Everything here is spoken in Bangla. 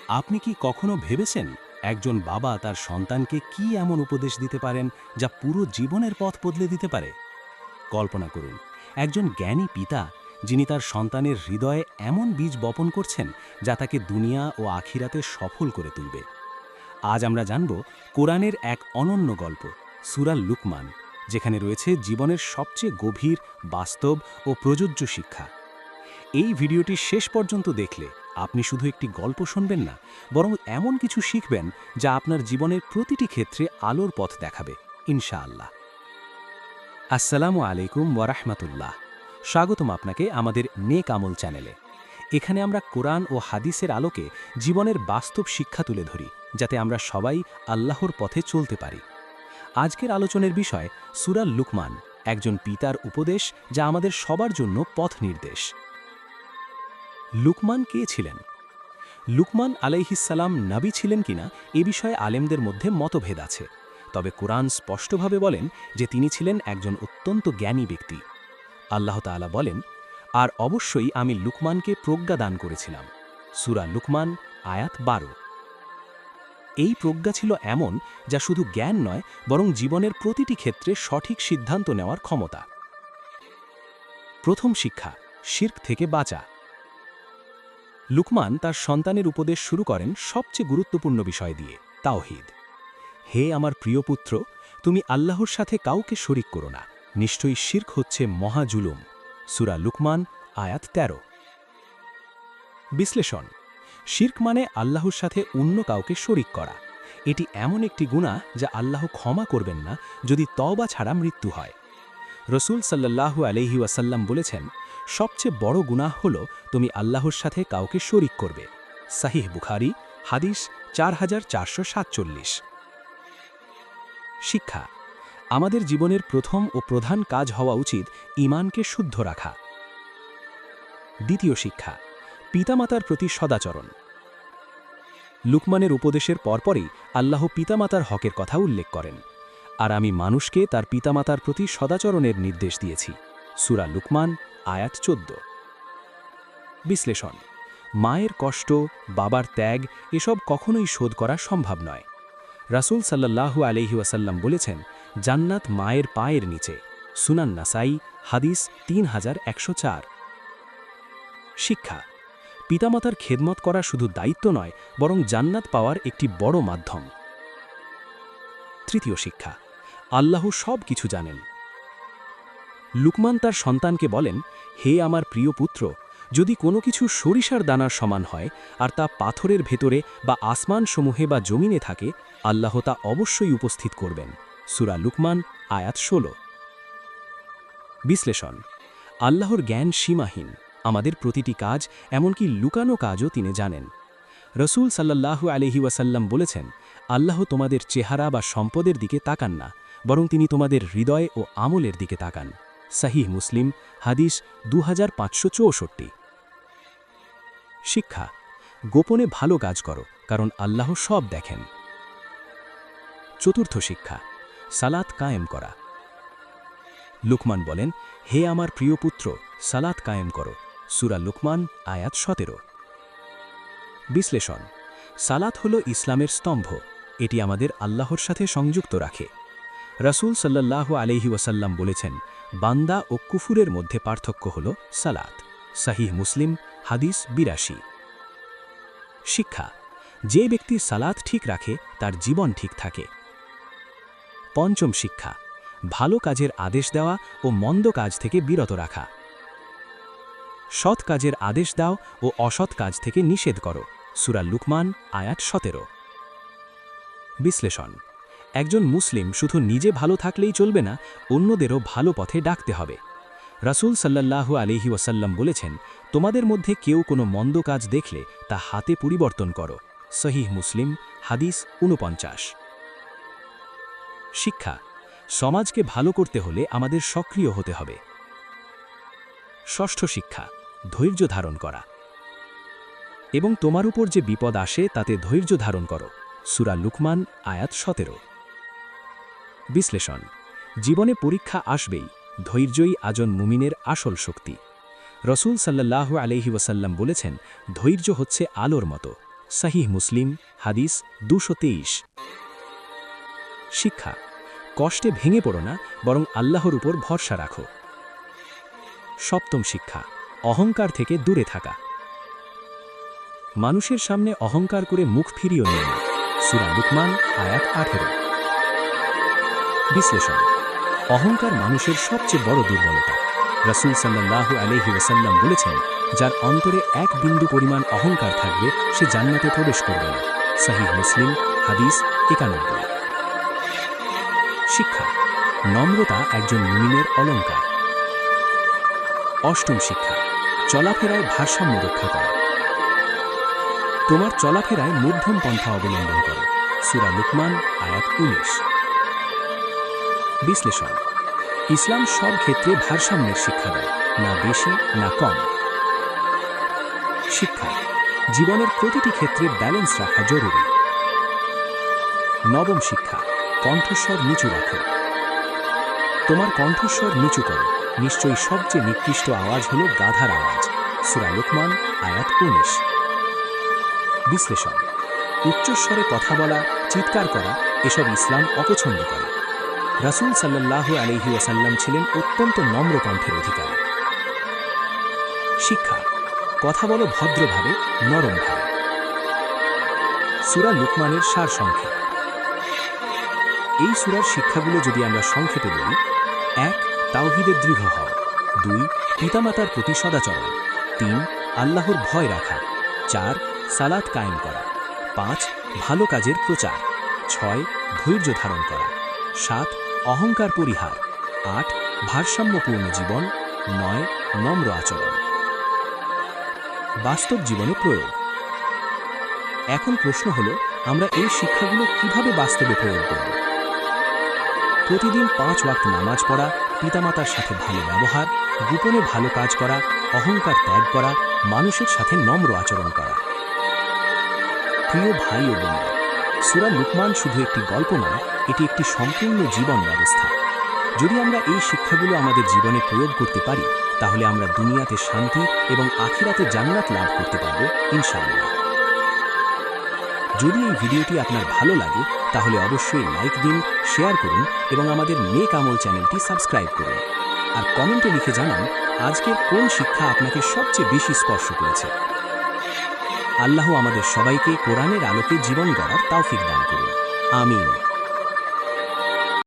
আপনি কি কখনো ভেবেছেন একজন বাবা তার সন্তানকে কি এমন উপদেশ দিতে পারেন যা পুরো জীবনের পথ বদলে দিতে পারে? কল্পনা করুন, একজন জ্ঞানী পিতা যিনি তার সন্তানের হৃদয়ে এমন বীজ বপন করছেন যা তাকে দুনিয়া ও আখিরাতে সফল করে তুলবে। আজ আমরা জানব কোরআনের এক অনন্য গল্প, সূরা লুকমান, যেখানে রয়েছে জীবনের সবচেয়ে গভীর, বাস্তব ও প্রযোজ্য শিক্ষা। এই ভিডিওটি শেষ পর্যন্ত দেখলে আপনি শুধু একটি গল্প শুনবেন না, বরং এমন কিছু শিখবেন যা আপনার জীবনের প্রতিটি ক্ষেত্রে আলোর পথ দেখাবে, ইনশাআল্লাহ। আসসালামু আলাইকুম ওয়ারাহমাতুল্লাহ। স্বাগতম আপনাকে আমাদের নেক আমল চ্যানেলে। এখানে আমরা কোরআন ও হাদিসের আলোকে জীবনের বাস্তব শিক্ষা তুলে ধরি, যাতে আমরা সবাই আল্লাহর পথে চলতে পারি। আজকের আলোচনার বিষয় সূরা লুকমান, একজন পিতার উপদেশ যা আমাদের সবার জন্য পথ নির্দেশ। লুকমান কে ছিলেন? লুকমান আলাইহিসসালাম নবী ছিলেন কিনা এ বিষয়ে আলেমদের মধ্যে মতভেদ আছে, তবে কোরআন স্পষ্টভাবে বলেন যে তিনি ছিলেন একজন অত্যন্ত জ্ঞানী ব্যক্তি। আল্লাহ তাআলা বলেন, আর অবশ্যই আমি লুকমানকে প্রজ্ঞা দান করেছিলাম। সূরা লুকমান, আয়াত 12। এই প্রজ্ঞা ছিল এমন যা শুধু জ্ঞান নয়, বরং জীবনের প্রতিটি ক্ষেত্রে সঠিক সিদ্ধান্ত নেওয়ার ক্ষমতা। প্রথম শিক্ষা, শিরক থেকে বাঁচা। লুকমান তার সন্তানের উপদেশ শুরু করেন সবচেয়ে গুরুত্বপূর্ণ বিষয় দিয়ে, তাওহীদ। হে আমার প্রিয় পুত্র, তুমি আল্লাহর সাথে কাউকে শরিক করো না, নিশ্চয়ই শিরক হচ্ছে মহা জুলুম। সূরা লুকমান, আয়াত 13। বিশ্লেষণ: শিরক মানে আল্লাহর সাথে অন্য কাউকে শরিক করা। এটি এমন একটি গুনাহ যা আল্লাহ ক্ষমা করবেন না যদি তওবা ছাড়া মৃত্যু হয়। রসূল সাল্লাল্লাহু আলাইহি ওয়াসাল্লাম বলেছেন, সবচেয়ে বড় গুনাহ হল তুমি আল্লাহর সাথে কাউকে শরিক করবে। সাহিহ বুখারী, হাদিস 4447। শিক্ষা: আমাদের জীবনের প্রথম ও প্রধান কাজ হওয়া উচিত ঈমানকে শুদ্ধ রাখা। দ্বিতীয় শিক্ষা, পিতামাতার প্রতি সদাচরণ। লুকমানের উপদেশের পরপরই আল্লাহ পিতামাতার হকের কথা উল্লেখ করেন, আর আমি মানুষকে তার পিতামাতার প্রতি সদাচরণের নির্দেশ দিয়েছি। সূরা লুকমান, আয়াত 14। বিশ্লেষণ: মায়ের কষ্ট, বাবার ত্যাগ এসব কখনোই শোধ করা সম্ভব নয়। রাসূল সাল্লাল্লাহু আলাইহি ওয়াসাল্লাম বলেছেন, জান্নাত মায়ের পায়ের নিচে। সুনান নাসাই, হাদিস 3104। শিক্ষা: পিতামাতার খেদমত করা শুধু দায়িত্ব নয়, বরং জান্নাত পাওয়ার একটি বড় মাধ্যম। তৃতীয় শিক্ষা, আল্লাহ সব কিছু জানেন। লুকমান তার সন্তানকে বলেন, হে আমার প্রিয় পুত্র, যদি কোনো কিছু সরিষার দানার সমান হয় আর তা পাথরের ভেতরে বা আসমানসমূহে বা জমিনে থাকে, আল্লাহ তা অবশ্যই উপস্থিত করবেন। সূরা লুকমান, আয়াত 16। বিশ্লেষণ: আল্লাহর জ্ঞান সীমাহীন। আমাদের প্রতিটি কাজ, এমনকি লুকানো কাজও তিনি জানেন। রসূল সাল্লাল্লাহু আলাইহি ওয়াসাল্লাম বলেছেন, আল্লাহ তোমাদের চেহারা বা সম্পদের দিকে তাকান না, বরং তিনি তোমাদের হৃদয় ও আমলের দিকে তাকান। সহিহ মুসলিম, হাদিস 2564। শিক্ষা: গোপনে ভালো কাজ করো, কারণ আল্লাহ সব দেখেন। চতুর্থ শিক্ষা, সালাত কায়েম করা। লুকমান বলেন, হে আমার প্রিয় পুত্র, সালাত কায়েম করো। সূরা লুকমান, আয়াত 17। বিশ্লেষণ: সালাত হল ইসলামের স্তম্ভ। এটি আমাদের আল্লাহর সাথে সংযুক্ত রাখে। রাসূল সাল্লাল্লাহু আলাইহি ওয়াসাল্লাম বলেছেন, বান্দা ও কুফুরের মধ্যে পার্থক্য হল সালাত। সহিহ মুসলিম, হাদিস 82। শিক্ষা: যে ব্যক্তি সালাত ঠিক রাখে তার জীবন ঠিক থাকে। পঞ্চম শিক্ষা, ভালো কাজের আদেশ দেওয়া ও মন্দ কাজ থেকে বিরত রাখা। সৎ কাজের আদেশ দাও ও অসৎ কাজ থেকে নিষেধ করো। সূরা লুকমান, আয়াত 17। বিশ্লেষণ: একজন মুসলিম শুধু নিজে ভালো থাকলেই চলবে না, অন্যদেরও ভালো পথে ডাকতে হবে। রাসূল সাল্লাল্লাহু আলাইহি ওয়াসাল্লাম বলেছেন, তোমাদের মধ্যে কেউ কোনো মন্দ কাজ দেখলে তা হাতে পরিবর্তন করো। সহিহ মুসলিম, হাদিস 49। শিক্ষা: সমাজকে ভালো করতে হলে আমাদের সক্রিয় হতে হবে। ষষ্ঠ শিক্ষা, ধৈর্য ধারণ করা। এবং তোমার উপর যে বিপদ আসে তাতে ধৈর্য ধারণ করো। সূরা লুকমান, আয়াত 17। বিশ্লেষণ: জীবনে পরীক্ষা আসবেই, ধৈর্যই আজন মুমিনের আসল শক্তি। রসূল সাল্লাল্লাহু আলাইহি ওয়াসাল্লাম বলেছেন, ধৈর্য হচ্ছে আলোর মতো, সহিহ মুসলিম হাদিস 223। শিক্ষা, কষ্টে ভেঙে পড়ো না, বরং আল্লাহর উপর ভরসা রাখো। সপ্তম শিক্ষা, অহংকার থেকে দূরে থাকা। মানুষের সামনে অহংকার করে মুখ ফিরিয়ে নিও না। সূরা লুকমান আয়াত 18। বিশ্লেষণ, অহংকার মানুষের সবচেয়ে বড় দুর্বলতা। রাসূল সাল্লাল্লাহু আলাইহি ওয়াসাল্লাম বলেছেন, যার অন্তরে এক বিন্দু পরিমাণ অহংকার থাকবে সে জান্নাতে প্রবেশ করবে না। সহিহ মুসলিম হাদিস 91। শিক্ষা, নম্রতা একজন মুমিনের অলংকার। অষ্টম শিক্ষা, চলাফেরায় ভারসাম্য রক্ষা করা। তোমার চলাফেরায় মধ্যম পন্থা অবলম্বন করো। সূরা লুকমান আয়াত 19। বিশ্লেষণ, ইসলাম সব ক্ষেত্রে ভারসাম্যের শিক্ষা দেয়, না বেশি না কম। শিক্ষা, জীবনের প্রতিটি ক্ষেত্রে ব্যালেন্স রাখা জরুরি। নবম শিক্ষা, কণ্ঠস্বর নিচু রাখো। তোমার কণ্ঠস্বর নিচু করো, নিশ্চয়ই সবচেয়ে নিকৃষ্ট আওয়াজ হল গাধার আওয়াজ। সূরা লুকমান আয়াত 19। বিশ্লেষণ, উচ্চস্বরে কথা বলা, চিৎকার করা এসব ইসলাম অপছন্দ করে। রাসূল সাল্লাল্লাহু আলাইহি ওয়াসাল্লাম ছিলেন অত্যন্ত নম্র কণ্ঠের অধিকারী। শিক্ষা, কথা বলো ভদ্রভাবে, নরমভাবে। সূরা লুকমানের সারসংক্ষেপ। এই সূরার শিক্ষাগুলো যদি আমরা সংক্ষেপে বলি: 1. তাওহীদে দৃঢ় হও। 2. পিতামাতার প্রতি সদাচরণ। 3. আল্লাহর ভয় রাখা। 4. সালাত কায়েম করা। 5. ভালো কাজের প্রচার। 6. ধৈর্য ধারণ করা। 7. অহংকার পরিহার। 8. ভারসাম্যপূর্ণ জীবন। 9. নম্র আচরণ। বাস্তব জীবনে প্রয়োগ। এখন প্রশ্ন হলো, আমরা এই শিক্ষাগুলো কিভাবে বাস্তবে প্রয়োগ করব? প্রতিদিন 5 ওয়াক্ত নামাজ পড়া, পিতামাতার সাথে ভালো ব্যবহার, গোপনে ভালো কাজ করা, অহংকার ত্যাগ করা, মানুষের সাথে নম্র আচরণ করা। প্রিয় ভাই ও বোনেরা, সূরা লুকমান শুধু একটি গল্প নয়, এটি একটি সম্পূর্ণ জীবন ব্যবস্থা। যদি আমরা এই শিক্ষাগুলো আমাদের জীবনে প্রয়োগ করতে পারি, তাহলে আমরা দুনিয়াতে শান্তি এবং আখিরাতে জান্নাত লাভ করতে পারব ইনশাআল্লাহ। যদি এই ভিডিওটি আপনার ভালো লাগে, তাহলে অবশ্যই লাইক দিন, শেয়ার করুন এবং আমাদের নেক আমল চ্যানেলটি সাবস্ক্রাইব করুন। আর কমেন্টে লিখে জানান আজকের কোন শিক্ষা আপনাকে সবচেয়ে বেশি স্পর্শ করেছে। আল্লাহ আমাদের সবাইকে কোরআনের আলোকে জীবন গড়ার তৌফিক দান করুন। আমিন।